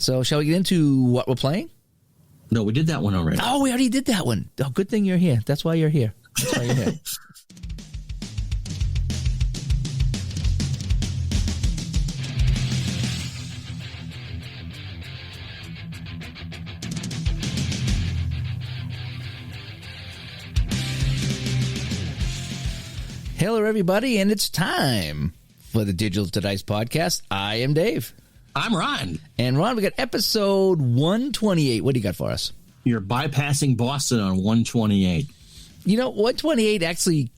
So shall we get into what we're playing? No, we did that one already. Oh, we already did that one. Oh, good thing you're here. That's why you're here. That's why you're here. Hello, everybody, and it's time for the Digital to Dice podcast. I am Dave. I'm Ron. And Ron, we got episode 128. What do you got for us? You're bypassing Boston on 128. You know, 128 actually,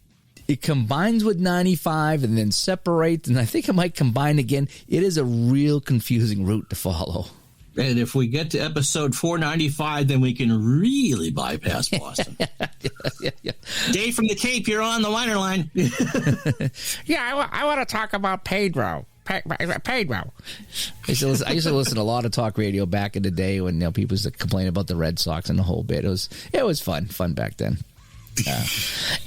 it combines with 95 and then separates, and I think it might combine again. It is a real confusing route to follow. And if we get to episode 495, then we can really bypass Boston. Yeah. Dave from the Cape, you're on the liner line. Yeah, I want to talk about Pedro. Pedro. I used to listen to a lot of talk radio back in the day when people used to complain about the Red Sox and the whole bit. It was fun back then.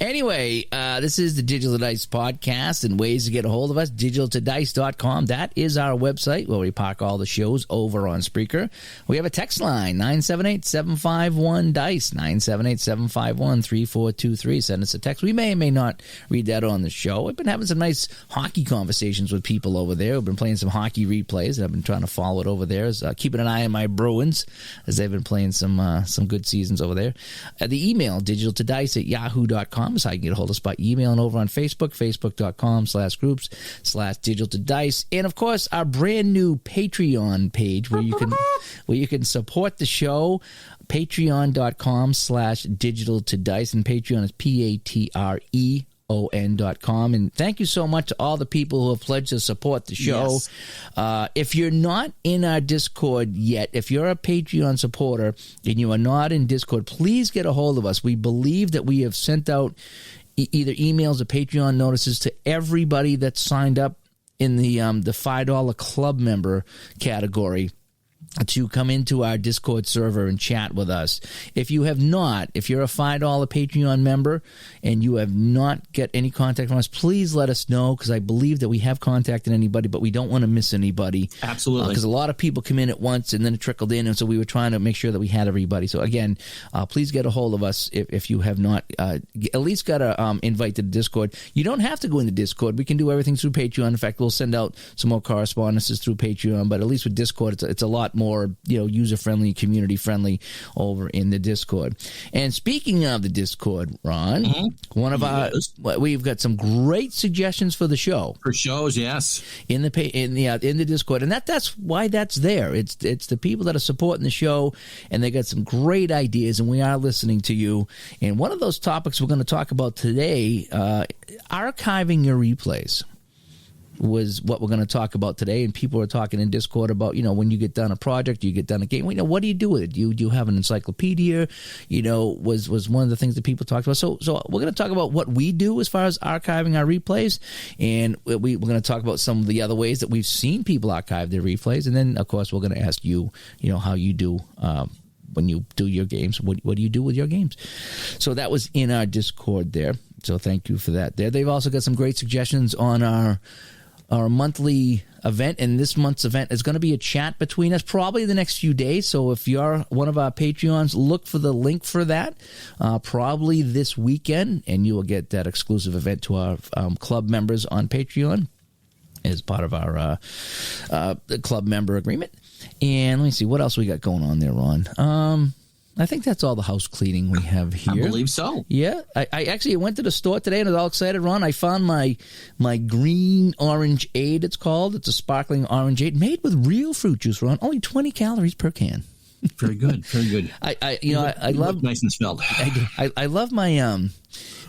Anyway, this is the Digital to Dice podcast, and ways to get a hold of us, digitaltodice.com. That is our website where we park all the shows over on Spreaker. We have a text line, 978-751-DICE, 978-751-3423. Send us a text. We may or may not read that on the show. I've been having some nice hockey conversations with people over there. We've been playing some hockey replays, and I've been trying to follow it over there. Keeping an eye on my Bruins, as they've been playing some good seasons over there. The email, digitaltodice at yahoo.com is how you can get a hold of us by emailing over on Facebook, facebook.com/groups/digital to dice. And of course, our brand new Patreon page where you can support the show, patreon.com/digital to dice. And Patreon is PATREON.com. And thank you so much to all the people who have pledged to support the show. Yes. If you're not in our Discord yet, if you're a Patreon supporter and you are not in Discord, please get a hold of us. We believe that we have sent out either emails or Patreon notices to everybody that's signed up in the $5 club member category to come into our Discord server and chat with us. If you have not, if you're a $5 Patreon member and you have not get any contact from us, please let us know, because I believe that we have contacted anybody, but we don't want to miss anybody. Absolutely. Because a lot of people come in at once and then it trickled in, and so we were trying to make sure that we had everybody. So again, please get a hold of us if you have not at least got to invite to the Discord. You don't have to go in the Discord. We can do everything through Patreon. In fact, we'll send out some more correspondences through Patreon, but at least with Discord, it's a lot more user-friendly, community-friendly over in the Discord. And speaking of the Discord, Ron, we've got some great suggestions for the show. For shows, yes. In the Discord. And that's why that's there. It's the people that are supporting the show, and they got some great ideas, and we are listening to you. And one of those topics we're going to talk about today, archiving your replays, was what we're going to talk about today. And people are talking in Discord about, when you get done a project, you get done a game, what do you do with it? Do you have an encyclopedia? Was one of the things that people talked about. So we're going to talk about what we do as far as archiving our replays. And we're going to talk about some of the other ways that we've seen people archive their replays. And then, of course, we're going to ask you, how you do when you do your games. What do you do with your games? So that was in our Discord there. So thank you for that there. They've also got some great suggestions on our monthly event, and this month's event is going to be a chat between us probably the next few days. So if you're one of our Patreons, look for the link for that probably this weekend, and you will get that exclusive event to our club members on Patreon as part of our club member agreement. And let me see what else we got going on there, Ron. I think that's all the house cleaning we have here. I believe so. Yeah. I actually went to the store today and I was all excited, Ron. I found my green orange aid, it's called. It's a sparkling orange aid made with real fruit juice, Ron. Only 20 calories per can. Very good. Very good. I love nice and spelled. I love my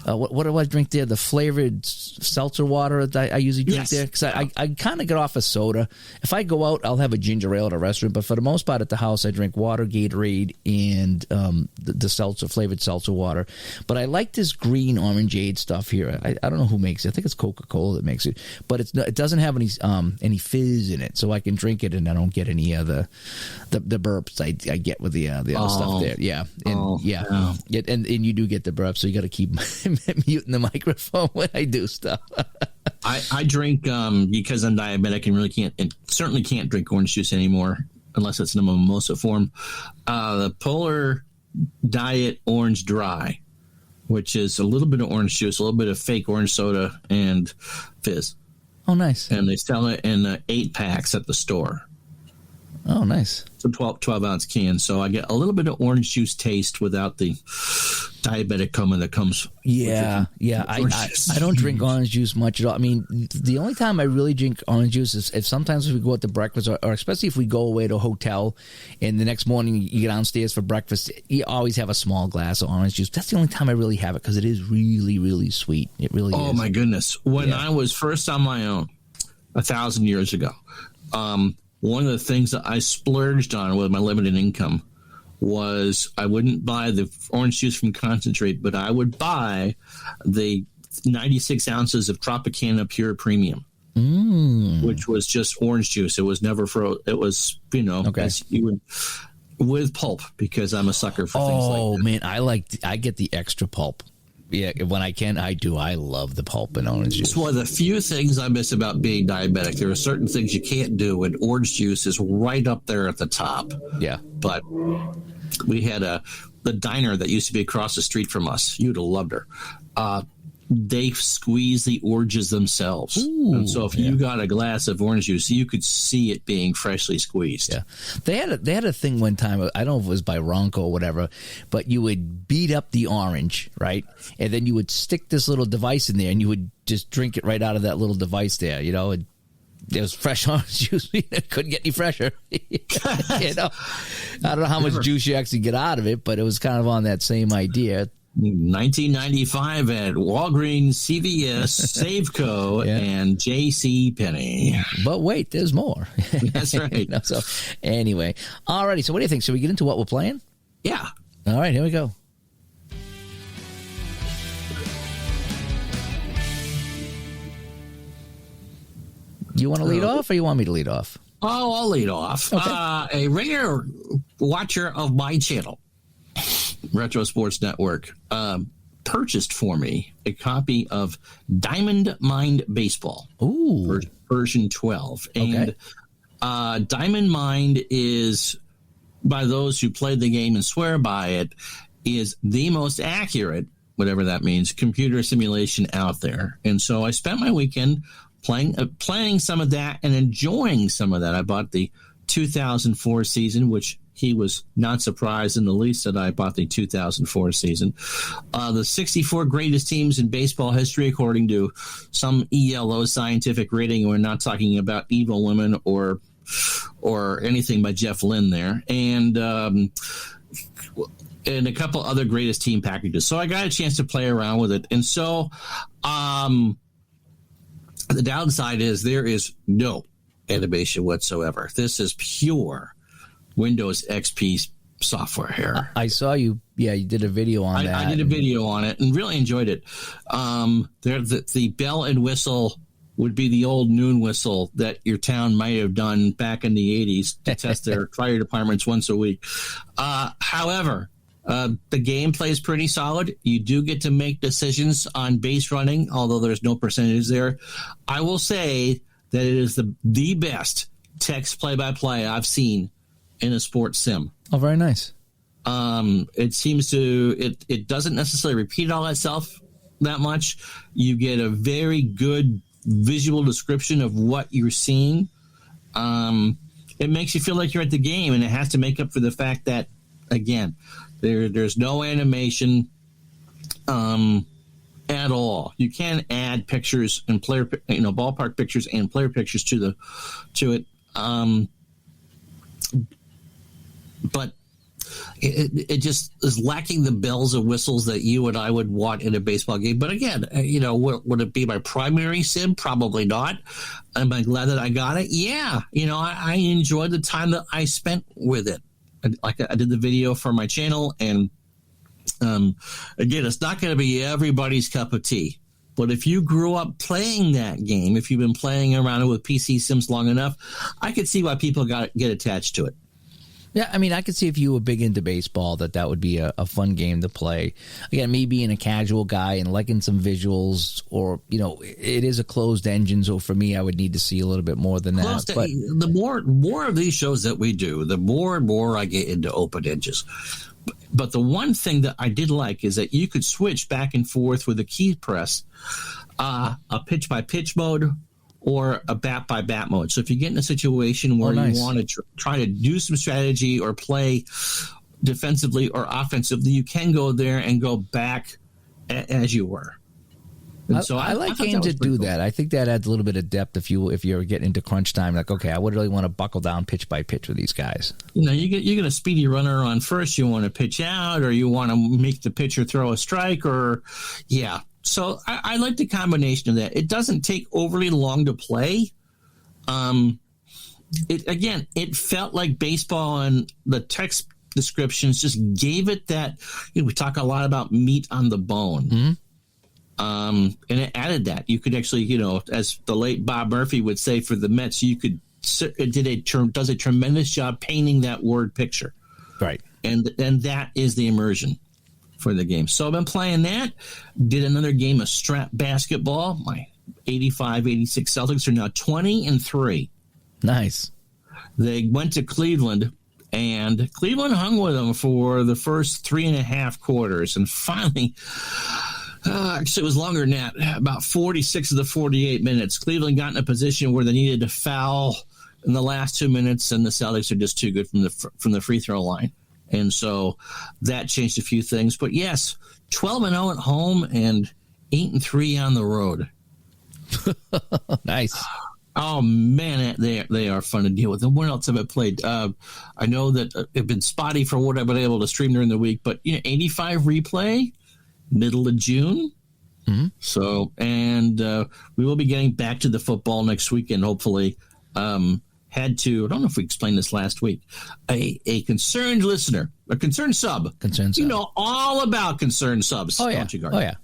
what do I drink there? The flavored seltzer water that I usually drink there. Because I kind of get off of soda. If I go out, I'll have a ginger ale at a restaurant. But for the most part at the house, I drink water, Gatorade, and the seltzer, flavored seltzer water. But I like this green orangeade stuff here. I don't know who makes it. I think it's Coca-Cola that makes it. But it doesn't have any fizz in it. So I can drink it and I don't get any of the burps I get with the other stuff there. Yeah. And, and you do get the burps, so you got to keep muting the microphone when I do stuff. I drink because I'm diabetic and really can't, and certainly can't drink orange juice anymore. unless it's in a mimosa form. The Polar Diet Orange Dry, which is a little bit of orange juice, a little bit of fake orange soda, and fizz. Oh, nice. And they sell it in 8 packs at the store. Oh, nice. It's a 12-ounce can, so I get a little bit of orange juice taste without the diabetic coma that comes. Yeah. I don't drink orange juice much at all. I mean, the only time I really drink orange juice is if sometimes we go out to breakfast, or especially if we go away to a hotel, and the next morning you get downstairs for breakfast, you always have a small glass of orange juice. That's the only time I really have it, because it is really, really sweet. It really is. Oh, my goodness. When I was first on my own 1,000 years ago, one of the things that I splurged on with my limited income was I wouldn't buy the orange juice from concentrate, but I would buy the 96 ounces of Tropicana Pure Premium, which was just orange juice. It was never it was, as you would, with pulp, because I'm a sucker for things like that. Oh, man, I get the extra pulp. Yeah, when I can, I do. I love the pulp and orange juice. It's one of the few things I miss about being diabetic. There are certain things you can't do, and orange juice is right up there at the top. Yeah. But we had the diner that used to be across the street from us. You'd have loved her. They squeeze the oranges themselves. Ooh, and so if you got a glass of orange juice, you could see it being freshly squeezed. Yeah. They had a thing one time, I don't know if it was by Ronco or whatever, but you would beat up the orange, right? And then you would stick this little device in there, and you would just drink it right out of that little device there, It was fresh orange juice. It couldn't get any fresher. I don't know how much juice you actually get out of it, but it was kind of on that same idea. 1995 at Walgreens, CVS, Safeco, and J.C. Penney. But wait, there's more. That's right. So anyway, alrighty. So what do you think? Should we get into what we're playing? Yeah. All right, here we go. You want to lead off, or you want me to lead off? Oh, I'll lead off. Okay. A regular watcher of my channel, Retro Sports Network, purchased for me a copy of Diamond Mind Baseball. Ooh. Version 12. Okay. And Diamond Mind is, by those who played the game and swear by it, is the most accurate, whatever that means, computer simulation out there. And so I spent my weekend playing some of that and enjoying some of that. I bought the 2004 season, which he was not surprised in the least that I bought the 2004 season. The 64 greatest teams in baseball history, according to some ELO scientific rating. We're not talking about Evil Women or anything by Jeff Lynne there. And a couple other greatest team packages. So I got a chance to play around with it. And so the downside is there is no animation whatsoever. This is pure Windows XP software here. I saw you. Yeah, you did a video on that. I did a video on it and really enjoyed it. The bell and whistle would be the old noon whistle that your town might have done back in the 80s to test their fire departments once a week. However, the gameplay is pretty solid. You do get to make decisions on base running, although there's no percentage there. I will say that it is the best text play-by-play I've seen in a sports sim. Oh, very nice. It seems it doesn't necessarily repeat all itself that much. You get a very good visual description of what you're seeing. It makes you feel like you're at the game, and it has to make up for the fact that, again, there's no animation at all. You can add pictures and ballpark pictures and player pictures to it. But it just is lacking the bells and whistles that you and I would want in a baseball game. But again, would it be my primary sim? Probably not. Am I glad that I got it? Yeah. I enjoyed the time that I spent with it. I did the video for my channel, and again, it's not going to be everybody's cup of tea. But if you grew up playing that game, if you've been playing around with PC sims long enough, I could see why people get attached to it. Yeah, I mean, I could see if you were big into baseball that would be a fun game to play. Again, me being a casual guy and liking some visuals, or, it is a closed engine, so for me, I would need to see a little bit more than that. But the more of these shows that we do, the more and more I get into open edges. But the one thing that I did like is that you could switch back and forth with a key press, a pitch-by-pitch mode, or a bat-by-bat mode. So if you get in a situation where you want to try to do some strategy or play defensively or offensively, you can go there and go back as you were. And so I like games that do that. I think that adds a little bit of depth if you're getting into crunch time. Like, okay, I would really want to buckle down pitch by pitch with these guys. You get a speedy runner on first. You want to pitch out, or you want to make the pitcher throw a strike, or So I like the combination of that. It doesn't take overly long to play. It felt like baseball, and the text descriptions just gave it that. We talk a lot about meat on the bone. Mm-hmm. And it added that. You could actually, as the late Bob Murphy would say for the Mets, it does a tremendous job painting that word picture. Right. And that is the immersion for the game. So I've been playing that. Did another game of strap basketball. My 85-86 Celtics are now 20-3. Nice. They went to Cleveland, and Cleveland hung with them for the first 3.5 quarters. And finally, actually, it was longer than that. About 46 of the 48 minutes, Cleveland got in a position where they needed to foul in the last 2 minutes, and the Celtics are just too good from the free throw line. And so that changed a few things. But yes, 12-0 at home and 8-3 on the road. Nice. Oh, man, they are fun to deal with. And what else have I played? I know that it's been spotty for what I've been able to stream during the week, but 85 replay, middle of June. Mm-hmm. So, and we will be getting back to the football next weekend, hopefully. I don't know if we explained this last week, a concerned listener, a concerned sub. You know all about concerned subs, don't you, Gardner? Oh, yeah.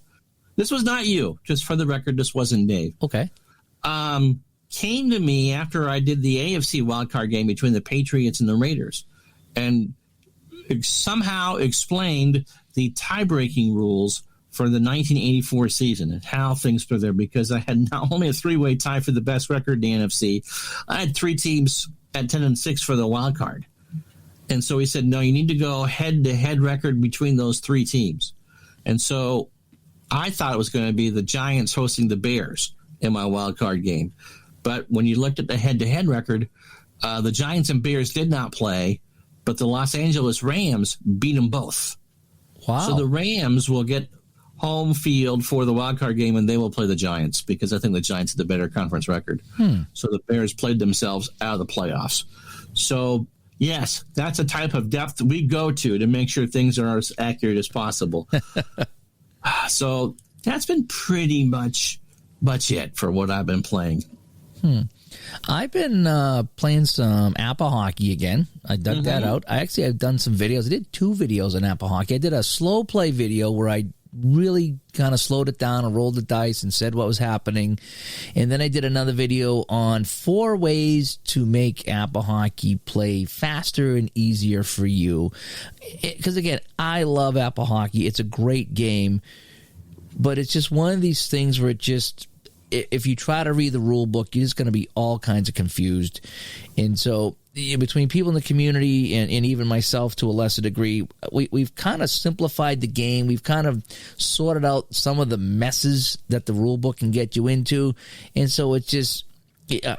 This was not you. Just for the record, this wasn't Dave. Okay. Came to me after I did the AFC wildcard game between the Patriots and the Raiders, and somehow explained the tie-breaking rules for the 1984 season and how things were there, because I had not only a 3-way tie for the best record in the NFC, I had 3 teams at 10-6 for the wild card. And so he said, no, you need to go head-to-head record between those 3 teams. And so I thought it was going to be the Giants hosting the Bears in my wild card game. But when you looked at the head-to-head record, the Giants and Bears did not play, but the Los Angeles Rams beat them both. Wow. So the Rams will get home field for the wild card game, and they will play the Giants, because I think the Giants had the better conference record. So the Bears played themselves out of the playoffs. So, yes, that's a type of depth we go to make sure things are as accurate as possible. So that's been pretty much it for what I've been playing. I've been playing some Apple Hockey again. I dug that out. I've done some videos. I did 2 videos on Apple Hockey. I did a slow play video where I really kind of slowed it down and rolled the dice and said what was happening. And then I did another video on 4 ways to make Apple Hockey play faster and easier for you. Because, again, I love Apple Hockey. It's a great game. But it's just one of these things where if you try to read the rule book, you're just going to be all kinds of confused. And so between people in the community and even myself to a lesser degree, we've kind of simplified the game. We've kind of sorted out some of the messes that the rule book can get you into. And so it's just,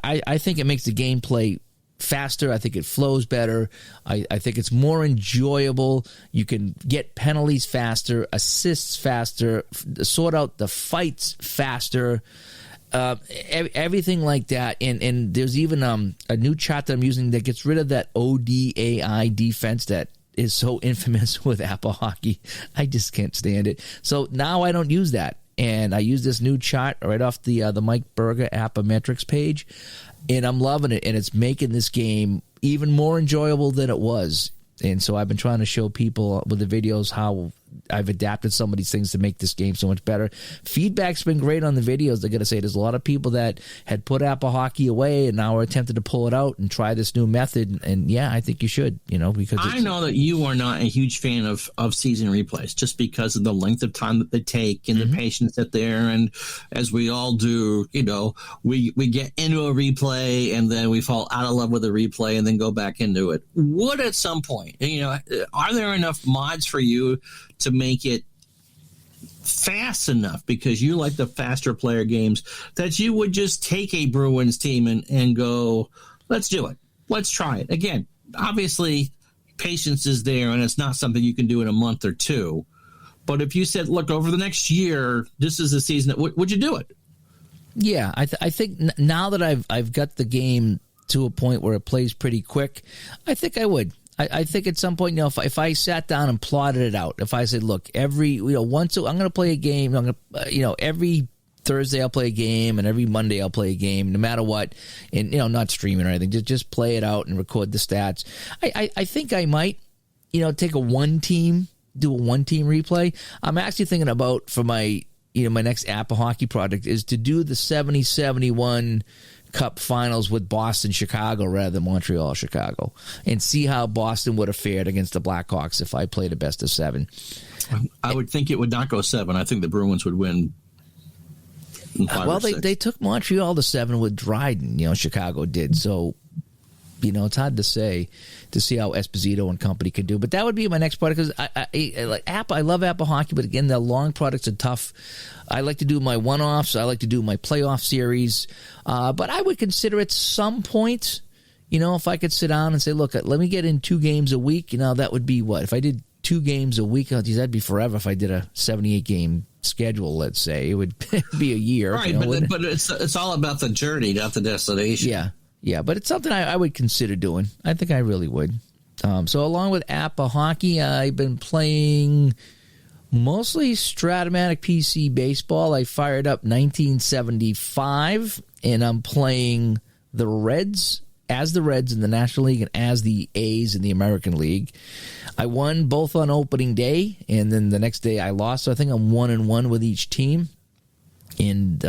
I think it makes the gameplay faster. I think it flows better. I think it's more enjoyable. You can get penalties faster, assists faster, sort out the fights faster. Everything like that, and there's even a new chart that I'm using that gets rid of that ODAI defense that is so infamous with Apple Hockey. I just can't stand it. So now I don't use that, and I use this new chart right off the Mike Berger Appometrics page, and I'm loving it, and it's making this game even more enjoyable than it was. And so I've been trying to show people with the videos how I've adapted some of these things to make this game so much better. Feedback's been great on the videos. I got to say, there's a lot of people that had put Apple Hockey away and now are attempted to pull it out and try this new method. And yeah, I think you should, because I know that you are not a huge fan of season replays just because of the length of time that they take and the patience that there. And as we all do, we get into a replay and then we fall out of love with a replay and then go back into it. Would at some point, are there enough mods for you to make it fast enough, because you like the faster player games, that you would just take a Bruins team and go, let's do it. Let's try it. Again, obviously patience is there and it's not something you can do in a month or two. But if you said, look, over the next year, this is the season, would you do it? Yeah, I think now that I've got the game to a point where it plays pretty quick, I think I would. I think at some point, if I sat down and plotted it out, if I said, look, every once I'm going to play a game, I'm going to every Thursday I'll play a game, and every Monday I'll play a game, no matter what, and not streaming or anything, just play it out and record the stats. I think I might, take do a one team replay. I'm actually thinking about for my my next Apple Hockey project is to do the 70-71 Cup Finals with Boston-Chicago rather than Montreal-Chicago, and see how Boston would have fared against the Blackhawks if I played a best of 7. I would think it would not go 7. I think the Bruins would win. Well, they took Montreal to 7 with Dryden. Chicago did. So, it's hard to say to see how Esposito and company could do. But that would be my next product, because I love Apple Hockey, but again, the long products are tough. I like to do my one-offs. I like to do my playoff series. But I would consider at some point, if I could sit down and say, look, let me get in 2 games a week, that would be what? If I did 2 games a week, that'd be forever if I did a 78-game schedule, let's say. It would be a year. Right, but it's all about the journey, not the destination. Yeah, but it's something I would consider doing. I think I really would. So along with Apple Hockey, I've been playing mostly Stratomatic PC baseball. I fired up 1975, and I'm playing the Reds as the Reds in the National League and as the A's in the American League. I won both on opening day, and then the next day I lost. So I think I'm 1-1 with each team. And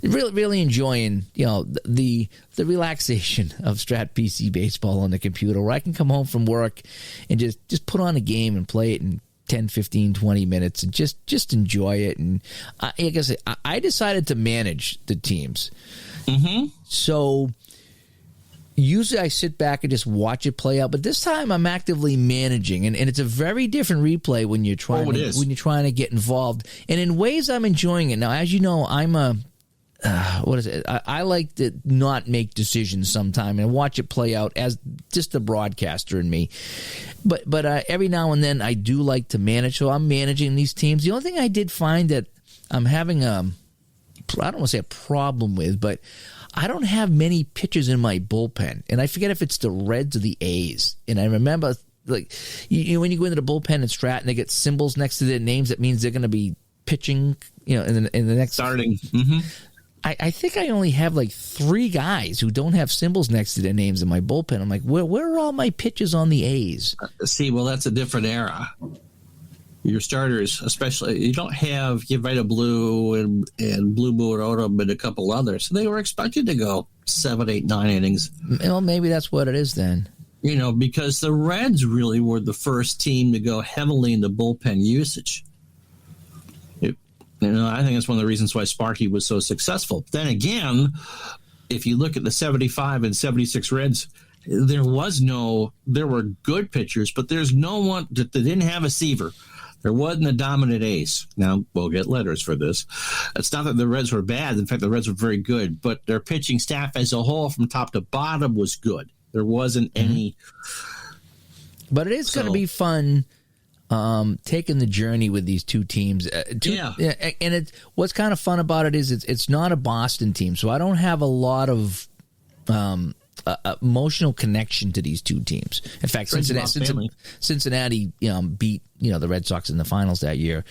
really enjoying, the relaxation of Strat PC baseball on the computer, where I can come home from work and just put on a game and play it in 10, 15, 20 minutes and just enjoy it. And like I said, I decided to manage the teams. Mm-hmm. So usually I sit back and just watch it play out, but this time I'm actively managing, and it's a very different replay when you're trying to get involved. And in ways I'm enjoying it. Now, as you know, I'm I like to not make decisions sometime and watch it play out as just a broadcaster in me. But every now and then I do like to manage, so I'm managing these teams. The only thing I did find that I'm having I don't want to say a problem with, but I don't have many pitchers in my bullpen, and I forget if it's the Reds or the A's. And I remember, when you go into the bullpen and Strat, and they get symbols next to their names, that means they're going to be pitching, in the next starting. Mm-hmm. I think I only have 3 guys who don't have symbols next to their names in my bullpen. I'm like, where are all my pitchers on the A's? See, well, that's a different era. Your starters, especially, you don't have Vita Blue and Blue Murata and a couple others. So they were expected to go 7, 8, 9 innings. Well, maybe that's what it is then. Because the Reds really were the first team to go heavily into bullpen usage. I think that's one of the reasons why Sparky was so successful. Then again, if you look at the 75 and 76 Reds, there were good pitchers, but there's no one that didn't have a Seaver. There wasn't a dominant ace. Now, we'll get letters for this. It's not that the Reds were bad. In fact, the Reds were very good, but their pitching staff as a whole from top to bottom was good. There wasn't any. But it is going to be fun taking the journey with these 2 teams. And what's kind of fun about it is it's not a Boston team, so I don't have a lot of emotional connection to these 2 teams. In fact, Cincinnati beat the Red Sox in the finals that year.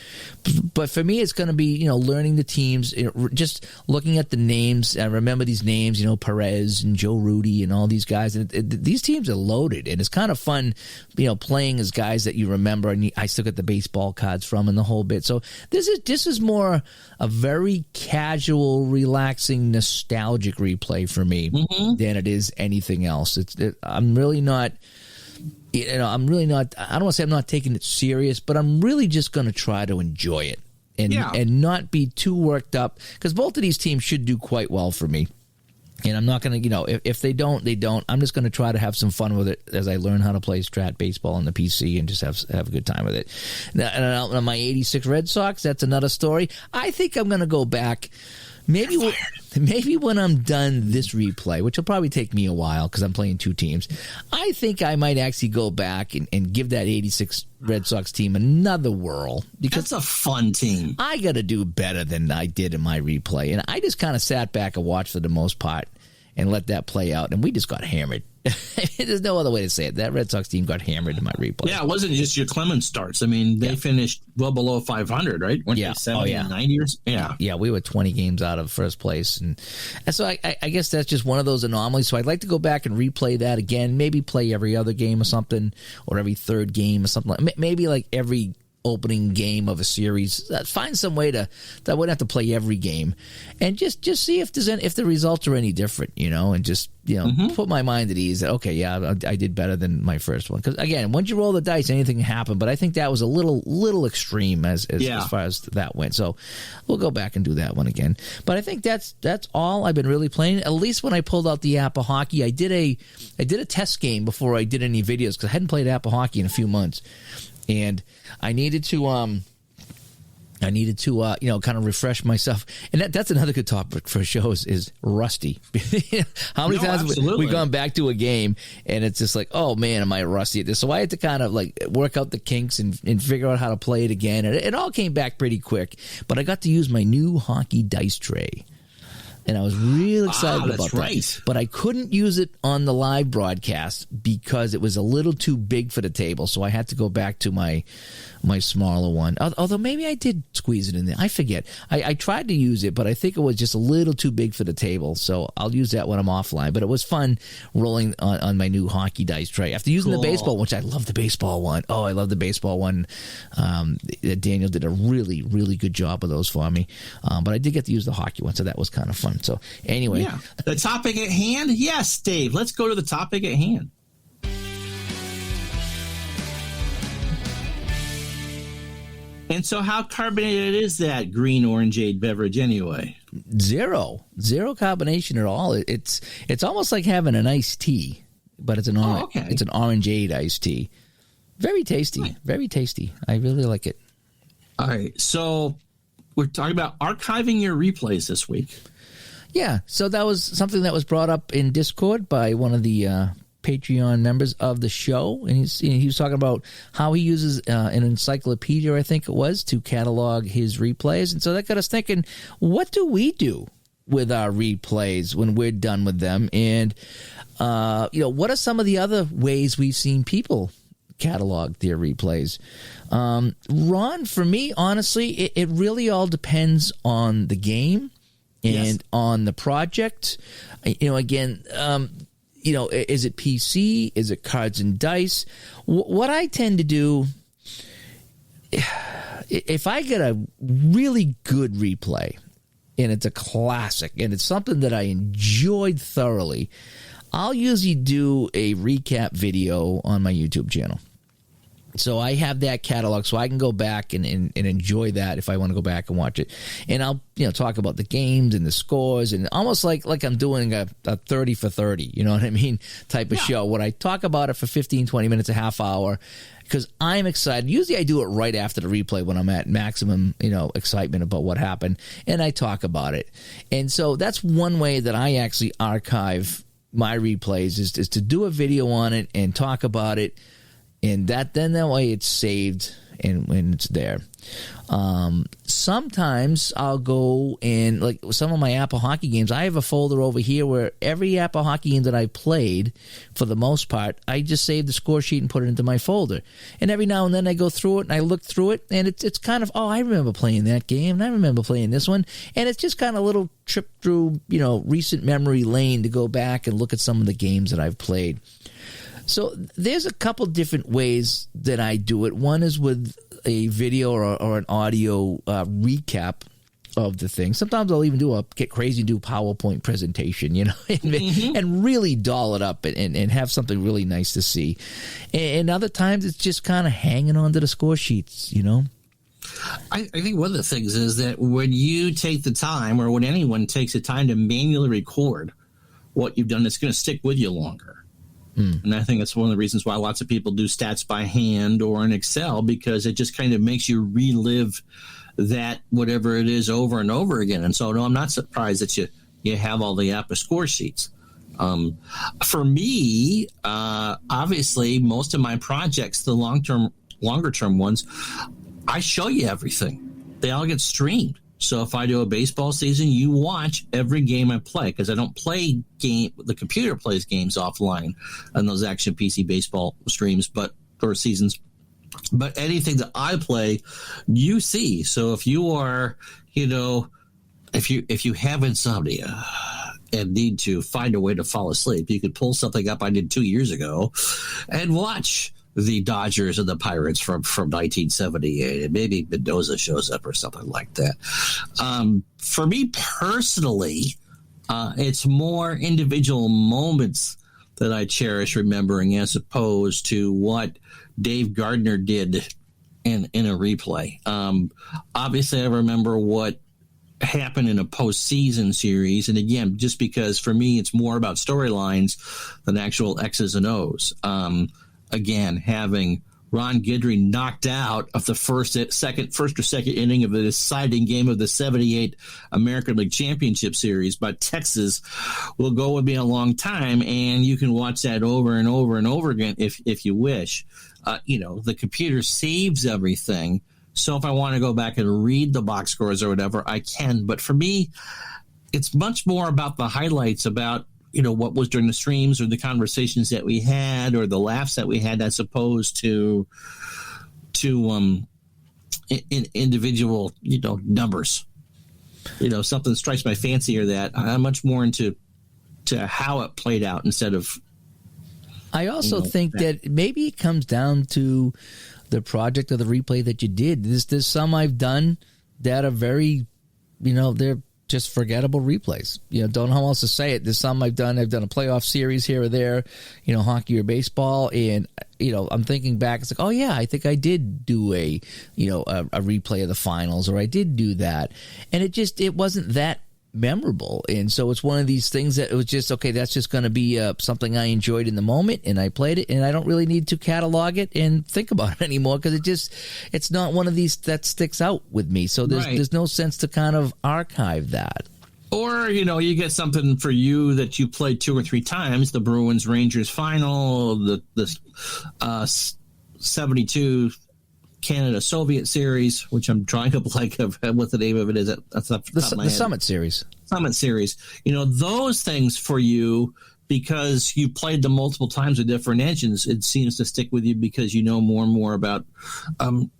But for me, it's going to be, learning the teams, just looking at the names. I remember these names, Perez and Joe Rudy and all these guys. And these teams are loaded, and it's kind of fun, playing as guys that you remember. And I still get the baseball cards from and the whole bit. So this is more a very casual, relaxing, nostalgic replay for me than it is anything else. I'm really not. I'm really not. I don't want to say I'm not taking it serious, but I'm really just going to try to enjoy it and not be too worked up, because both of these teams should do quite well for me. And I'm not going to, if they don't, they don't. I'm just going to try to have some fun with it as I learn how to play strat baseball on the PC and just have a good time with it. Now, my 86 Red Sox, that's another story. I think I'm going to go back. Maybe when I'm done this replay, which will probably take me a while because I'm playing two teams, I think I might actually go back and give that 86 Red Sox team another whirl. Because that's a fun team. I got to do better than I did in my replay. And I just kind of sat back and watched for the most part and let that play out. And we just got hammered. There's no other way to say it. That Red Sox team got hammered in my replay. Yeah, it wasn't just your Clemens starts. I mean, they finished well below 500, right? Weren't they 70 and 90 years? Yeah. Yeah, we were 20 games out of first place. And so I guess that's just one of those anomalies. So I'd like to go back and replay that again. Maybe play every other game or something, or every third game or something. Maybe like every opening game of a series. Find some way that I wouldn't have to play every game, and just see if the results are any different, and just put my mind at ease that okay, yeah, I did better than my first one. Because again, once you roll the dice, anything can happen. But I think that was a little extreme as far as that went. So we'll go back and do that one again. But I think that's all I've been really playing. At least when I pulled out the app of hockey, I did a test game before I did any videos because I hadn't played app of hockey in a few months. And I needed to kind of refresh myself. And that's another good topic for shows is rusty. How many times we've gone back to a game and it's just like, oh man, am I rusty at this? So I had to kind of like work out the kinks and figure out how to play it again. And it all came back pretty quick. But I got to use my new hockey dice tray. And I was real excited about that. Right. But I couldn't use it on the live broadcast because it was a little too big for the table. So I had to go back to my smaller one. Although maybe I did squeeze it in there. I forget. I tried to use it, but I think it was just a little too big for the table. So I'll use that when I'm offline. But it was fun rolling on my new hockey dice tray. After using the baseball, which I love the baseball one. Oh, I love the baseball one. Daniel did a really, really good job of those for me. But I did get to use the hockey one, so that was kind of fun. So anyway. Yeah. The topic at hand? Yes, Dave. Let's go to the topic at hand. And so how carbonated is that green orangeade beverage anyway? Zero carbonation at all. It's almost like having an iced tea, but it's an it's an orangeade iced tea. Very tasty. Right. Very tasty. I really like it. All right. So we're talking about archiving your replays this week. Yeah. So that was something that was brought up in Discord by one of the Patreon members of the show, and he was talking about how he uses an encyclopedia, I think it was, to catalog his replays. And so that got us thinking, what do we do with our replays when we're done with them? And what are some of the other ways we've seen people catalog their replays? Ron, for me, honestly, it really all depends on the game and on the project. Again, is it PC? Is it cards and dice? What I tend to do, if I get a really good replay and it's a classic and it's something that I enjoyed thoroughly, I'll usually do a recap video on my YouTube channel. So I have that catalog so I can go back and enjoy that if I want to go back and watch it. And I'll talk about the games and the scores, and almost like I'm doing a 30 for 30, you know what I mean, type of show. When I talk about it for 15, 20 minutes, a half hour, because I'm excited. Usually I do it right after the replay when I'm at maximum excitement about what happened, and I talk about it. And so that's one way that I actually archive my replays is to do a video on it and talk about it. And that way it's saved and when it's there. Sometimes I'll go and, like some of my Apple hockey games, I have a folder over here where every Apple hockey game that I played, for the most part, I just save the score sheet and put it into my folder. And every now and then I go through it and I look through it, and it's kind of, oh, I remember playing that game, and I remember playing this one. And it's just kind of a little trip through, recent memory lane to go back and look at some of the games that I've played. So there's a couple different ways that I do it. One is with a video or an audio recap of the thing. Sometimes I'll even get crazy and do a PowerPoint presentation, and really doll it up and have something really nice to see. And other times it's just kind of hanging on to the score sheets, I think one of the things is that when you take the time, or when anyone takes the time to manually record what you've done, it's going to stick with you longer. And I think that's one of the reasons why lots of people do stats by hand or in Excel, because it just kind of makes you relive that whatever it is over and over again. And so, no, I'm not surprised that you have all the Apple score sheets. For me, obviously, most of my projects, the longer term ones, I show you everything. They all get streamed. So if I do a baseball season, you watch every game I play, because I don't play the computer plays games offline on those Action PC baseball streams, or seasons. But anything that I play, you see. So if you are, if you have insomnia and need to find a way to fall asleep, you could pull something up I did 2 years ago and watch the Dodgers and the Pirates from 1978, and maybe Mendoza shows up or something like that. For me personally, it's more individual moments that I cherish remembering, as opposed to what Dave Gardner did in a replay. Obviously, I remember what happened in a postseason series, and again, just because for me it's more about storylines than actual X's and O's. Again, having Ron Guidry knocked out of the first or second inning of the deciding game of the 78 American League Championship Series by Texas will go with me a long time, and you can watch that over and over and over again if you wish. The computer saves everything, so if I want to go back and read the box scores or whatever, I can. But for me, it's much more about the highlights, about what was during the streams, or the conversations that we had, or the laughs that we had, as opposed to individual, numbers. Something strikes my fancy, or that I'm much more into how it played out instead of. I also think that maybe it comes down to the project or the replay that you did. There's some I've done that are very, they're just forgettable replays. Don't know how else to say it. There's some I've done a playoff series here or there, hockey or baseball, and I'm thinking back, it's like, oh yeah, I think I did do a replay of the finals, or I did do that, and it wasn't that memorable. And so it's one of these things that it was just, okay, that's just going to be something I enjoyed in the moment, and I played it, and I don't really need to catalog it and think about it anymore, because it's not one of these that sticks out with me. So there's no sense to kind of archive that. Or, you get something for you that you played 2 or 3 times, the Bruins-Rangers final, the 72 Canada-Soviet series, which I'm trying to blank of what the name of it is. That's not the Summit Series. Summit Series. Those things for you, because you played them multiple times with different engines, it seems to stick with you because you know more and more about them.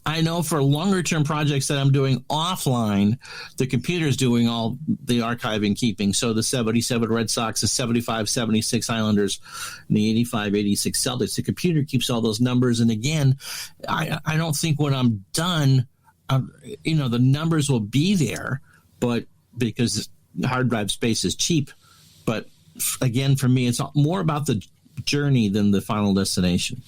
I know for longer term projects that I'm doing offline, the computer's doing all the archiving keeping. So the 77 Red Sox, the 75, 76 Islanders, and the 85, 86 Celtics. The computer keeps all those numbers. And again, I don't think when I'm done, the numbers will be there, but because hard drive space is cheap. But again, for me, it's more about the journey than the final destination.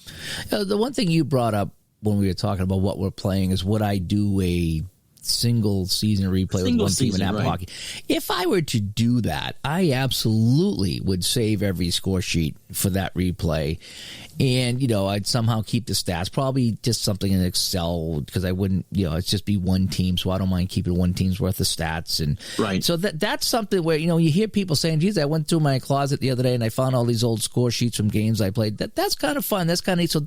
The one thing you brought up when we were talking about what we're playing is, would I do a single season replay with one team in Apple right. Hockey. If I were to do that, I absolutely would save every score sheet for that replay. And, I'd somehow keep the stats, probably just something in Excel, because I wouldn't, it's just be one team, so I don't mind keeping one team's worth of stats. And right. So that's something where, you hear people saying, geez, I went through my closet the other day and I found all these old score sheets from games I played. That's kind of fun. That's kind of neat. So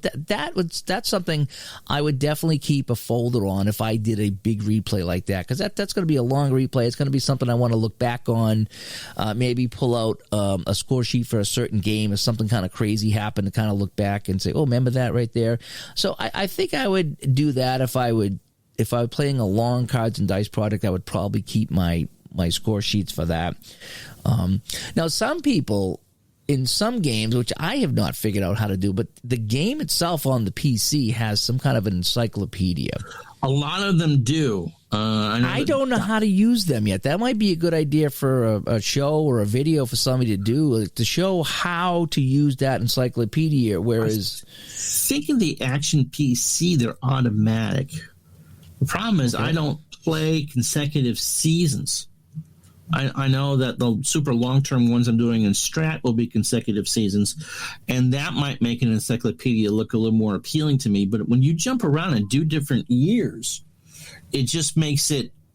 that's something I would definitely keep a folder on if I did a big replay like that, because that's going to be a long replay. It's going to be something I want to look back on, maybe pull out a score sheet for a certain game if something kind of crazy happened, to kind of look back and say, oh, remember that right there. So I think I would do that if I was playing a long cards and dice product. I would probably keep my score sheets for that. Now, some people in some games, which I have not figured out how to do, but the game itself on the PC has some kind of an encyclopedia. A lot of them do. I don't know how to use them yet. That might be a good idea for a show or a video for somebody to do, to show how to use that encyclopedia. Whereas, thinking the Action PC, they're automatic. The problem is I don't play consecutive seasons. I know that the super long-term ones I'm doing in Strat will be consecutive seasons, and that might make an encyclopedia look a little more appealing to me. But when you jump around and do different years, it just makes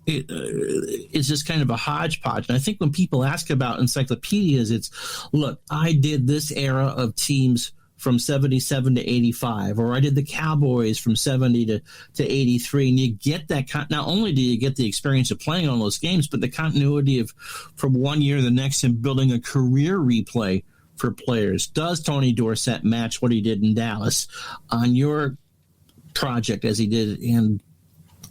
it's just kind of a hodgepodge. And I think when people ask about encyclopedias, it's, look, I did this era of teams from 77 to 85, or I did the Cowboys from 70 to 83. And you get that, not only do you get the experience of playing on those games, but the continuity of from one year to the next and building a career replay for players. Does Tony Dorsett match what he did in Dallas on your project as he did in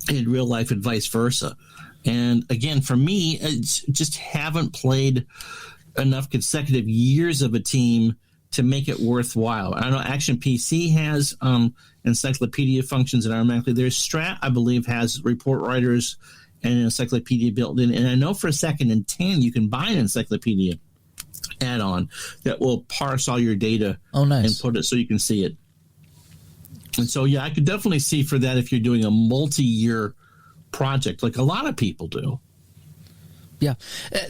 real life and vice versa? And again, for me, it's just haven't played enough consecutive years of a team to make it worthwhile. I know Action PC has encyclopedia functions that automatically. There's Strat, I believe, has report writers and an encyclopedia built in. And I know for a second in 10, you can buy an encyclopedia add-on that will parse all your data and put it so you can see it. And so, yeah, I could definitely see for that if you're doing a multi-year project like a lot of people do. Yeah.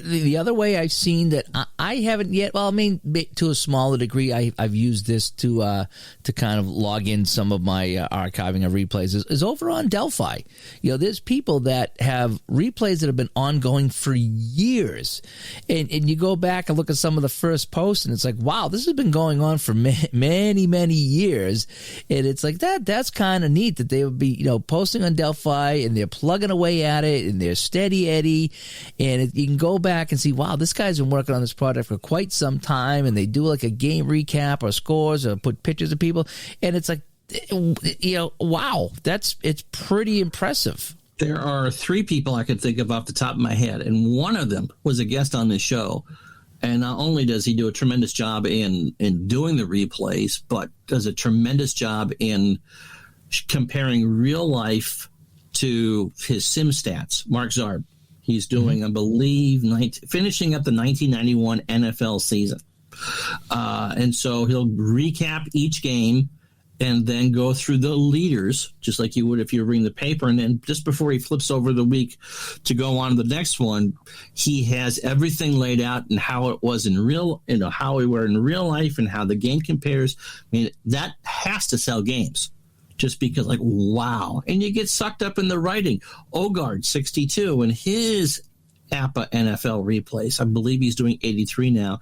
The other way I've seen that I haven't yet, well, I mean, to a smaller degree, I've used this to kind of log in some of my archiving of replays is over on Delphi. There's people that have replays that have been ongoing for years. And you go back and look at some of the first posts, and it's like, wow, this has been going on for many, many years. And it's like that's kind of neat that they would be, posting on Delphi, and they're plugging away at it, and they're steady Eddie. And you can go back and see, wow, this guy's been working on this project for quite some time, and they do like a game recap or scores or put pictures of people, and it's like, wow, it's pretty impressive. There are 3 people I could think of off the top of my head, and one of them was a guest on this show. And not only does he do a tremendous job in doing the replays, but does a tremendous job in comparing real life to his sim stats. Mark Zarb. He's doing, I believe, finishing up the 1991 NFL season. And so he'll recap each game and then go through the leaders, just like you would if you were reading the paper. And then just before he flips over the week to go on to the next one, he has everything laid out and how it was in real, how we were in real life and how the game compares. I mean, that has to sell games. Just because, like, wow. And you get sucked up in the writing. Ogard, 62, and his APA NFL replays. I believe he's doing 83 now.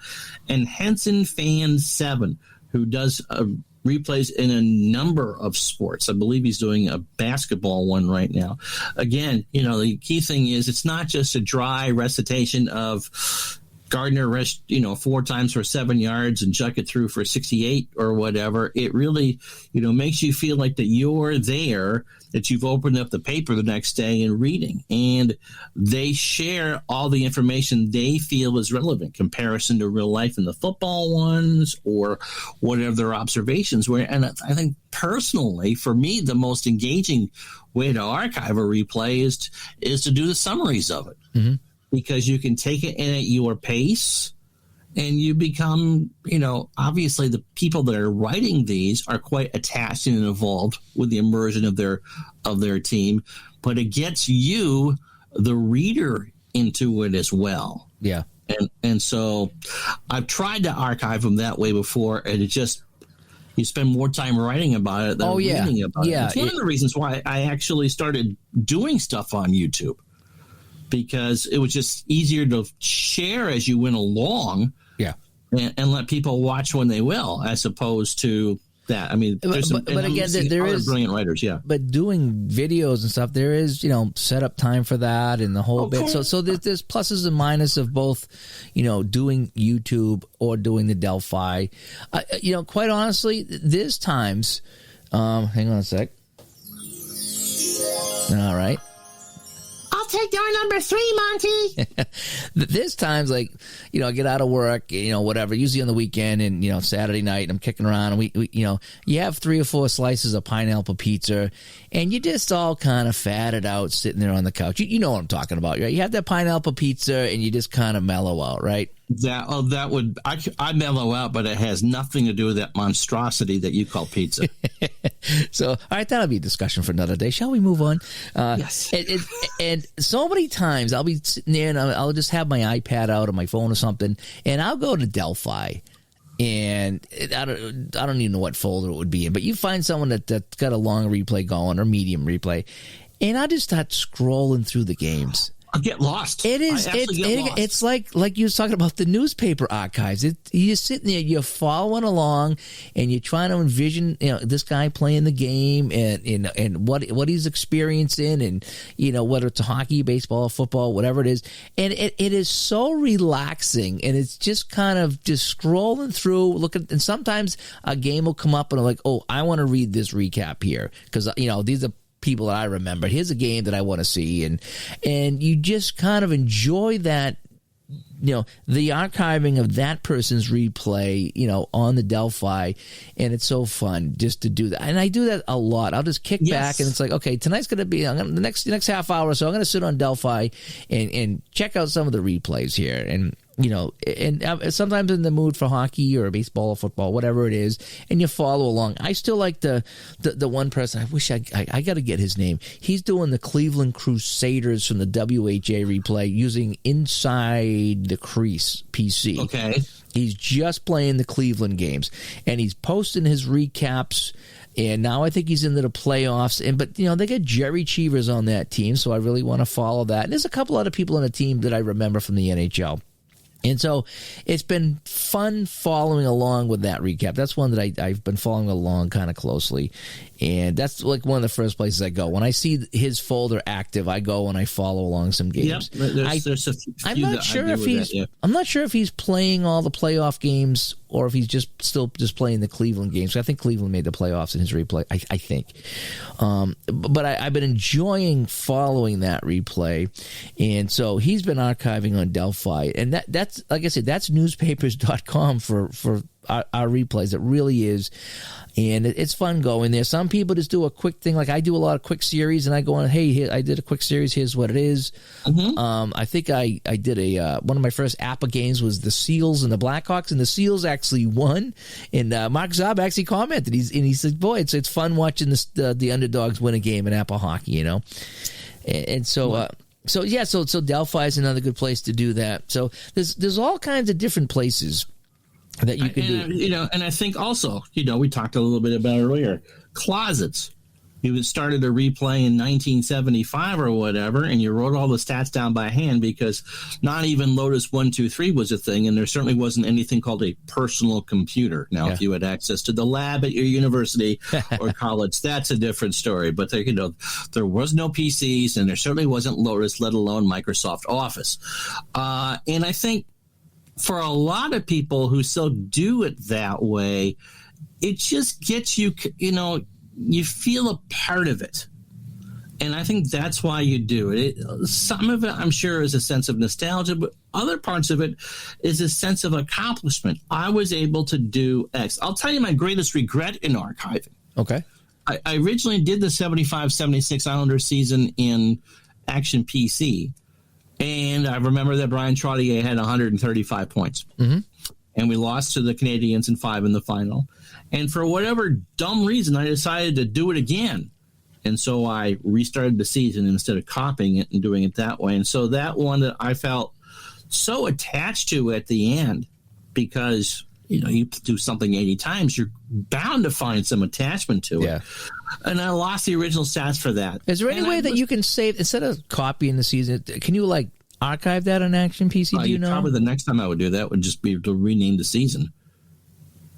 And Henson Fan 7, who does replays in a number of sports. I believe he's doing a basketball one right now. Again, the key thing is it's not just a dry recitation of Gardner rushed, 4 times for 7 yards and chuck it through for 68 or whatever. It really, makes you feel like that you're there, that you've opened up the paper the next day and reading. And they share all the information they feel is relevant, comparison to real life in the football ones or whatever their observations were. And I think personally, for me, the most engaging way to archive a replay is to do the summaries of it. Mm-hmm. Because you can take it in at your pace And you become, obviously the people that are writing these are quite attached and involved with the immersion of their team, but it gets you, the reader, into it as well. Yeah. And so I've tried to archive them that way before, and it just, you spend more time writing about it than reading about it. It's one of the reasons why I actually started doing stuff on YouTube, because it was just easier to share as you went along. Yeah. And let people watch when they will, as opposed to that. I mean, there's but again, there is brilliant writers, yeah. But doing videos and stuff, there is setup time for that and the whole bit. So there's pluses and minuses of both, doing YouTube or doing the Delphi. Quite honestly, there's times. Hang on a sec. All right. I'll take door number 3, Monty. There's times like, I get out of work, whatever, usually on the weekend and, Saturday night, I'm kicking around and we you have 3 or 4 slices of pineapple pizza and you just all kind of fatted out sitting there on the couch. You know what I'm talking about, right? You have that pineapple pizza and you just kind of mellow out, right? I mellow out, but it has nothing to do with that monstrosity that you call pizza. So, all right, that'll be a discussion for another day. Shall we move on? Yes. And so many times I'll be sitting there and I'll just have my iPad out or my phone or something, and I'll go to Delphi. And I don't even know what folder it would be in, but you find someone that's got a long replay going or medium replay, and I just start scrolling through the games. I get lost. It is. It's like you was talking about the newspaper archives. You're sitting there, you're following along, and you're trying to envision, this guy playing the game and what he's experiencing, and whether it's hockey, baseball, football, whatever it is, and it is so relaxing, and it's just kind of just scrolling through, looking, and sometimes a game will come up, and I'm like, oh, I want to read this recap here because these are people that I remember. Here's a game that I want to see, and you just kind of enjoy that, the archiving of that person's replay, on the Delphi, and it's so fun just to do that. And I do that a lot. I'll just kick back, and it's like, okay, tonight's going to be the next half hour or so. I'm going to sit on Delphi and check out some of the replays here, and and sometimes in the mood for hockey or baseball or football, whatever it is, and you follow along. I still like the one person. I wish I got to get his name. He's doing the Cleveland Crusaders from the WHA replay using Inside the Crease PC. Okay. He's just playing the Cleveland games, and he's posting his recaps. And now I think he's into the playoffs. But they got Jerry Cheevers on that team, so I really want to follow that. And there's a couple other people on the team that I remember from the NHL. And so it's been fun following along with that recap. That's one that I've been following along kind of closely. And that's like one of the first places I go. When I see his folder active, I go and I follow along some games. Yep, there's a few I'm not sure if he's playing all the playoff games or if he's still playing the Cleveland games. I think Cleveland made the playoffs in his replay. I think. But I've been enjoying following that replay. And so he's been archiving on Delphi. And that's, like I said, that's newspapers.com for our replays. It really is. And it's fun going there. Some people just do a quick thing. Like I do a lot of quick series, and I go on, hey, here, I did a quick series. Here's what it is. Mm-hmm. I think I did one of my first APA games was the Seals and the Blackhawks, and the Seals actually won. And Mark Zob actually commented. He said, boy, it's fun watching the underdogs win a game in APA hockey, And so... So Delphi is another good place to do that. So there's all kinds of different places that you can do. And I think also, we talked a little bit about it earlier, closets. You started a replay in 1975 or whatever, and you wrote all the stats down by hand because not even Lotus 123 was a thing, and there certainly wasn't anything called a personal computer. Now, if you had access to the lab at your university or college, that's a different story. But there was no PCs, and there certainly wasn't Lotus, let alone Microsoft Office. And I think for a lot of people who still do it that way, it just gets you, you feel a part of it. And I think that's why you do it. Some of it, I'm sure, is a sense of nostalgia, but other parts of it is a sense of accomplishment. I was able to do X. I'll tell you my greatest regret in archiving. Okay. I originally did the 75-76 Islanders season in Action PC. And I remember that Brian Trottier had 135 points. Mm-hmm. and we lost to the Canadians in 5 in the final. And for whatever dumb reason, I decided to do it again. And so I restarted the season instead of copying it and doing it that way. And so that one that I felt so attached to at the end, because you do something 80 times, you're bound to find some attachment to it. And I lost the original stats for that. Is there any way that you can save, instead of copying the season, can you archive that on Action PC? Do you know? Probably the next time I would do that would just be to rename the season.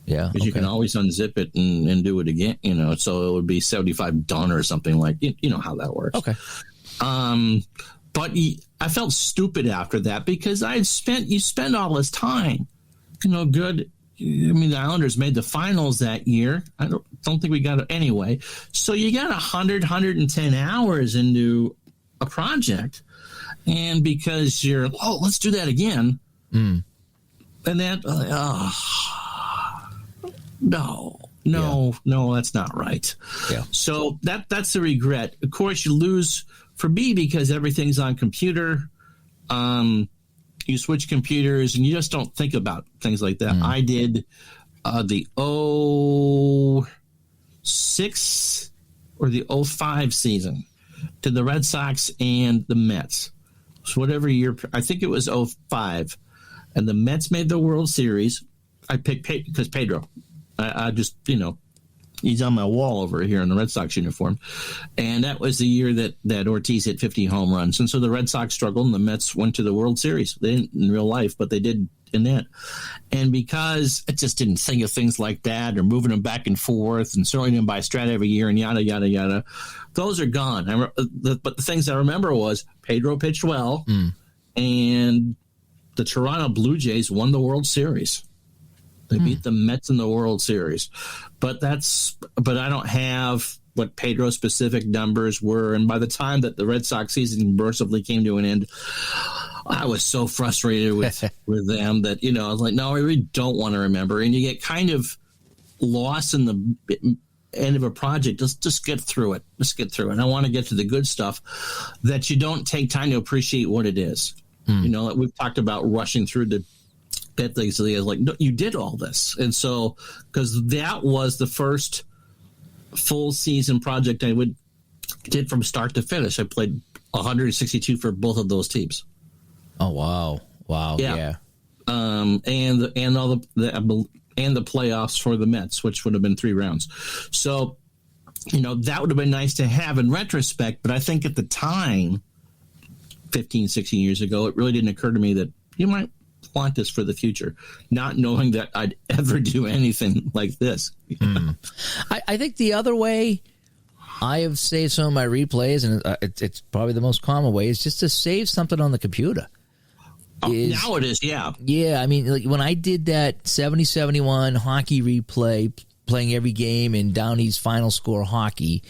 Yeah. Because you can always unzip it and do it again, so it would be 75 done or something like, you know how that works. Okay. But I felt stupid after that because you spend all this time, good. I mean, the Islanders made the finals that year. I don't think we got it anyway. So you got 110 hours into a project, and because let's do that again. And that, no, that's not right. Yeah. So that's the regret. Of course, you lose for me because everything's on computer. You switch computers and you just don't think about things like that. I did the 06 or the 05 season to the Red Sox and the Mets. So whatever year, I think it was 05. And the Mets made the World Series. I picked because Pedro. I just, he's on my wall over here in the Red Sox uniform. And that was the year that Ortiz hit 50 home runs. And so the Red Sox struggled and the Mets went to the World Series. They didn't in real life, but they did in that. And because I just didn't think of things like that or moving them back and forth and sorting them by strat every year and yada, yada, yada, those are gone. But the things I remember was Pedro pitched well and the Toronto Blue Jays won the World Series. They beat the Mets in the World Series. But I don't have what Pedro's specific numbers were. And by the time that the Red Sox season mercifully came to an end, I was so frustrated with them that, I was like, no, I really don't want to remember. And you get kind of lost in the end of a project. Just get through it. Just get through it. I want to get to the good stuff that you don't take time to appreciate what it is. We've talked about rushing through the bad things. So like, no, you did all this. And so, because that was the first full season project I did from start to finish. I played 162 for both of those teams. Oh, wow. Yeah. And all the playoffs for the Mets, which would have been 3 rounds. So, that would have been nice to have in retrospect. But I think at the time, 15, 16 years ago, it really didn't occur to me that you might want this for the future, not knowing that I'd ever do anything like this. I think the other way I have saved some of my replays, and it's probably the most common way, is just to save something on the computer. Now it is, yeah. Yeah, I mean, like when I did that 70-71 hockey replay, playing every game in Downey's Final Score hockey,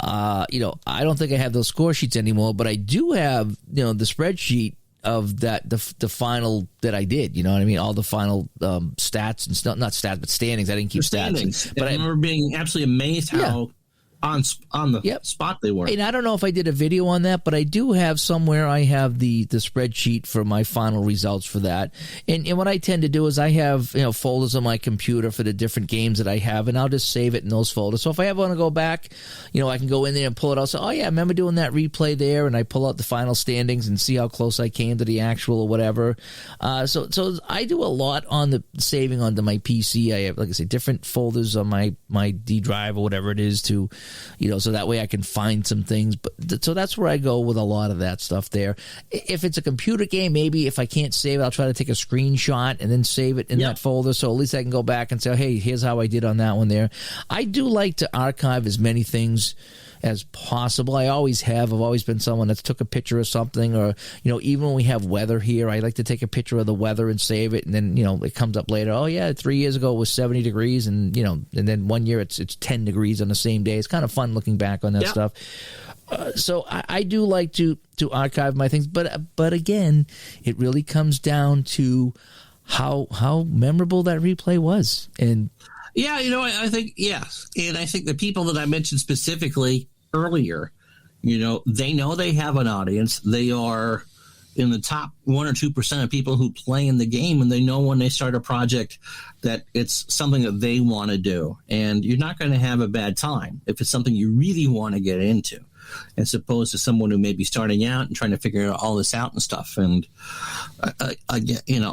I don't think I have those score sheets anymore, but I do have, the spreadsheet of that, the final that I did, you know what I mean? All the final stats and stuff, not stats, but standings. I didn't keep stats. But I remember being absolutely amazed how on the spot they were. And I don't know if I did a video on that, but I do have somewhere, I have the spreadsheet for my final results for that. And what I tend to do is I have, folders on my computer for the different games that I have, and I'll just save it in those folders. So if I ever want to go back, I can go in there and pull it out. So, I remember doing that replay there, and I pull out the final standings and see how close I came to the actual or whatever. So I do a lot on the saving onto my PC. I have, like I say, different folders on my D drive or whatever it is to, so that way I can find some things. But so that's where I go with a lot of that stuff there. If it's a computer game, maybe if I can't save it, I'll try to take a screenshot and then save it in that folder. So at least I can go back and say, hey, here's how I did on that one there. I do like to archive as many things as possible. I always have. I've always been someone that's took a picture of something, or even when we have weather here, I like to take a picture of the weather and save it, and then it comes up later. Oh yeah, 3 years ago it was 70 degrees, and and then 1 year it's 10 degrees on the same day. It's kind of fun looking back on that stuff. So I do like to archive my things, but again, it really comes down to how memorable that replay was. And yeah, I think, yes. And I think the people that I mentioned specifically earlier, they know they have an audience. They are, in the top 1 or 2% of people who play in the game, and they know when they start a project that it's something that they want to do. And you're not going to have a bad time if it's something you really want to get into, as opposed to someone who may be starting out and trying to figure all this out and stuff. And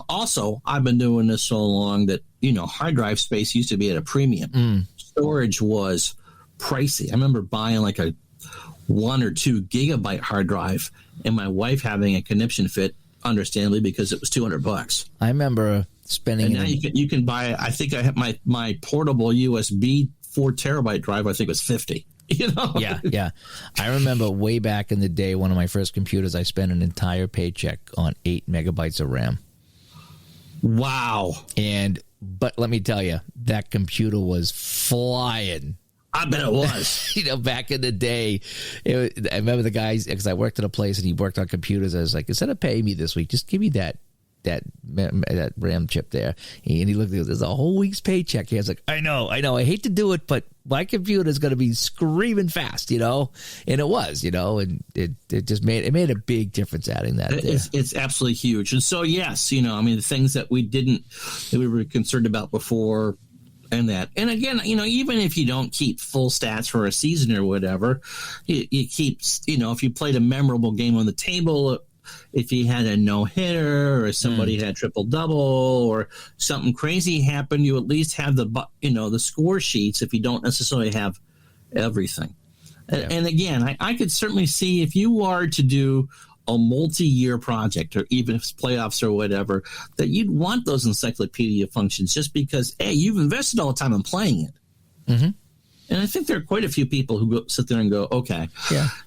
also I've been doing this so long that, hard drive space used to be at a premium. Storage was pricey. I remember buying like a 1 or 2 gigabyte hard drive, and my wife having a conniption fit, understandably, because it was $200. I remember spending. And now you can buy. I think I have my portable USB 4 terabyte drive. I think it was $50. Yeah. I remember way back in the day, one of my first computers, I spent an entire paycheck on 8 megabytes of RAM. Wow. But let me tell you, that computer was flying. I bet it was. Back in the day, I remember the guys, because I worked at a place and he worked on computers. I was like, instead of paying me this week, just give me that RAM chip there. And he looked at it, there's a whole week's paycheck. He was like, I know. I hate to do it, but my computer is going to be screaming fast, and it was, and it just made a big difference adding that. It's absolutely huge. And so, yes, the things that we were concerned about before, and again, even if you don't keep full stats for a season or whatever, you keep, if you played a memorable game on the table, if you had a no-hitter or somebody had triple-double or something crazy happened, you at least have the score sheets if you don't necessarily have everything. Yeah. And again, I could certainly see if you are to do a multi-year project, or even if it's playoffs or whatever, that you'd want those encyclopedia functions, just because, hey, you've invested all the time in playing it. Mm-hmm. And I think there are quite a few people who sit there and go, okay,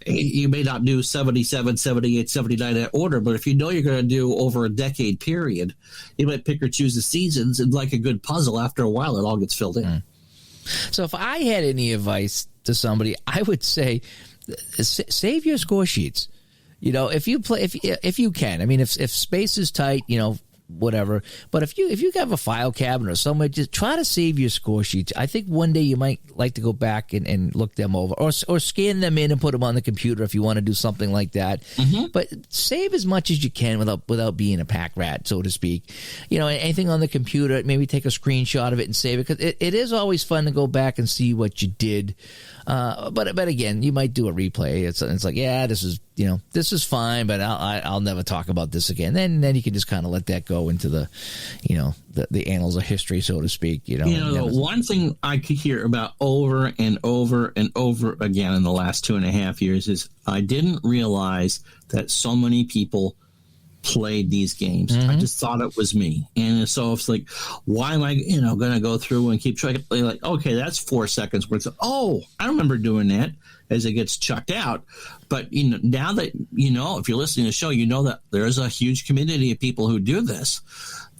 you may not do 77, 78, 79 in that order, but if you know you're going to do over a decade period, you might pick or choose the seasons, and like a good puzzle, after a while, it all gets filled in. So if I had any advice to somebody, I would say save your score sheets. If you play, if you can, I mean, if space is tight, whatever. But if you have a file cabinet or somewhere, just try to save your score sheets. I think one day you might like to go back and look them over, or scan them in and put them on the computer if you want to do something like that. Mm-hmm. But save as much as you can without being a pack rat, so to speak. Anything on the computer, maybe take a screenshot of it and save it, because it is always fun to go back and see what you did. But again, you might do a replay. It's like, yeah, this is fine, but I'll never talk about this again. Then you can just kind of let that go into the annals of history, so to speak. The one thing I could hear about over and over and over again in the last 2.5 years is I didn't realize that so many people played these games. Mm-hmm. I just thought it was me. And so it's like, why am I, going to go through and keep trying to play? Like, okay, that's 4 seconds worth. Oh, I remember doing that, as it gets chucked out. But, now that, if you're listening to the show, that there's a huge community of people who do this,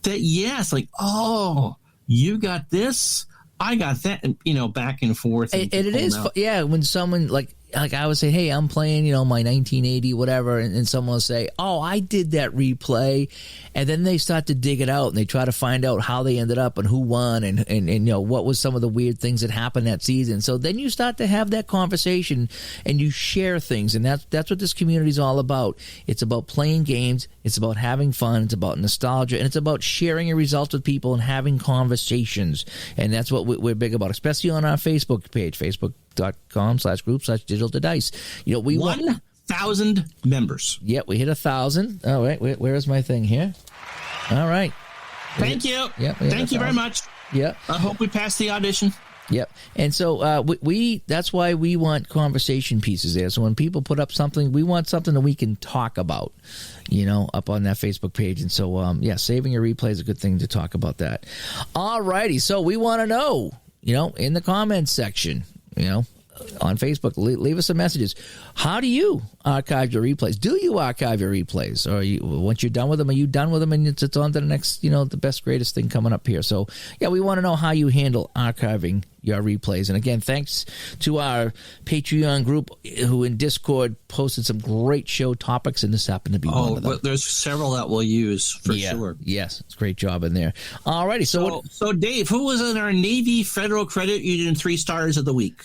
that, yes, like, oh, you got this, I got that, and, back and forth. And it is, when someone, like I would say, hey, I'm playing, my 1980 whatever, and someone will say, oh, I did that replay, and then they start to dig it out and they try to find out how they ended up and who won and what was some of the weird things that happened that season. So then you start to have that conversation and you share things, and that's what this community is all about. It's about playing games, it's about having fun, it's about nostalgia, and it's about sharing your results with people and having conversations. And that's what we're big about, especially on our Facebook page, facebook.com/group/digital-to-dice. We 1,000 members. Yeah, we hit 1,000. All right, where is my thing here? All right. Thank you. Yeah, thank you very much. Yeah. I hope we pass the audition. Yep. And so we that's why we want conversation pieces there. So when people put up something, we want something that we can talk about, up on that Facebook page. And so, saving your replay is a good thing to talk about that. All righty. So we want to know, in the comments section, on Facebook, leave us some messages. How do you archive your replays? Do you archive your replays? Or once you're done with them, are you done with them and it's on to the next, the best, greatest thing coming up here? So, we want to know how you handle archiving your replays. And again, thanks to our Patreon group who in Discord posted some great show topics, and this happened to be one of them. But there's several that we'll use for sure. Yes, it's a great job in there. All righty. So Dave, who was in our Navy Federal Credit Union 3 stars of the week?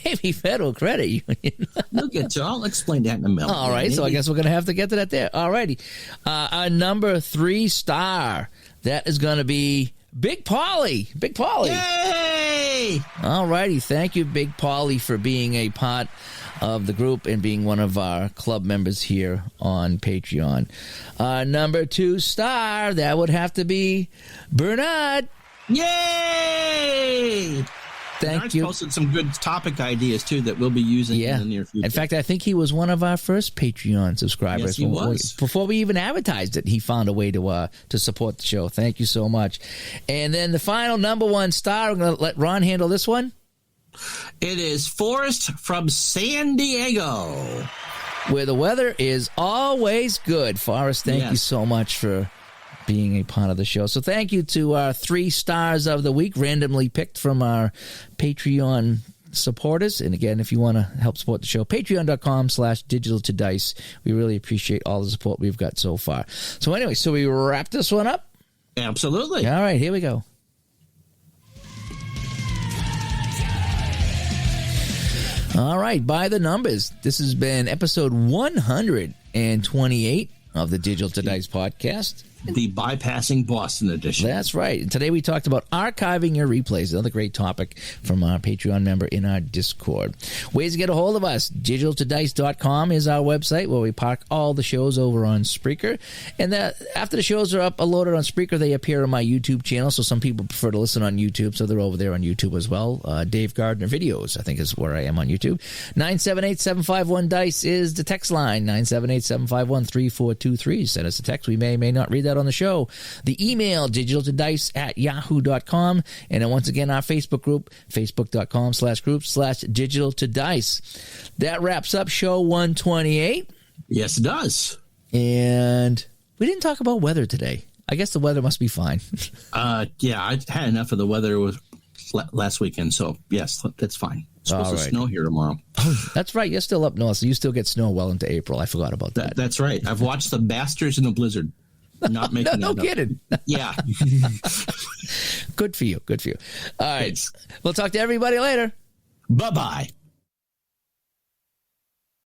Navy Federal Credit Union. Look at So I'll explain that in a minute. All right, so I guess we're going to have to get to that there. All righty. Our number 3 star, that is going to be Big Polly. Big Polly. Yay! All righty. Thank you, Big Polly, for being a part of the group and being one of our club members here on Patreon. Number 2 star, that would have to be Bernard. Yay! Thank you. Posted some good topic ideas too that we'll be using in the near future. In fact, I think he was one of our first Patreon subscribers. Yes, he was. Before we even advertised it, he found a way to support the show. Thank you so much. And then the final number 1 star, I'm going to let Ron handle this one. It is Forrest from San Diego, where the weather is always good. Forrest, thank you so much for being a part of the show. So thank you to our 3 stars of the week, randomly picked from our Patreon supporters. And again, if you want to help support the show, patreon.com/digital2dice. We really appreciate all the support we've got so far. So anyway, so we wrap this one up? Absolutely. All right, here we go. All right, by the numbers, this has been episode 128 of the Digital to Dice podcast. The Bypassing Boston edition. That's right. And today we talked about archiving your replays, another great topic from our Patreon member in our Discord. Ways to get a hold of us. Digital2dice.com is our website where we park all the shows over on Spreaker. And that after the shows are uploaded on Spreaker, they appear on my YouTube channel. So some people prefer to listen on YouTube, so they're over there on YouTube as well. Dave Gardner Videos, I think, is where I am on YouTube. 978-751-DICE is the text line. 978-751-3423. Send us a text. We may or may not read that on the show. The email, digital2dice@yahoo.com. And then once again, our Facebook group, facebook.com/group/digital2dice. That wraps up show 128. Yes, it does. And we didn't talk about weather today. I guess the weather must be fine. Yeah, I had enough of the weather last weekend, so yes, that's fine. It's supposed to snow here tomorrow. Oh, that's right. You're still up north, so you still get snow well into April. I forgot about that. That's right. I've watched the Bastards in the Blizzard. Not making no kidding. Yeah. Good for you. Good for you. All right. Thanks. We'll talk to everybody later. Bye-bye.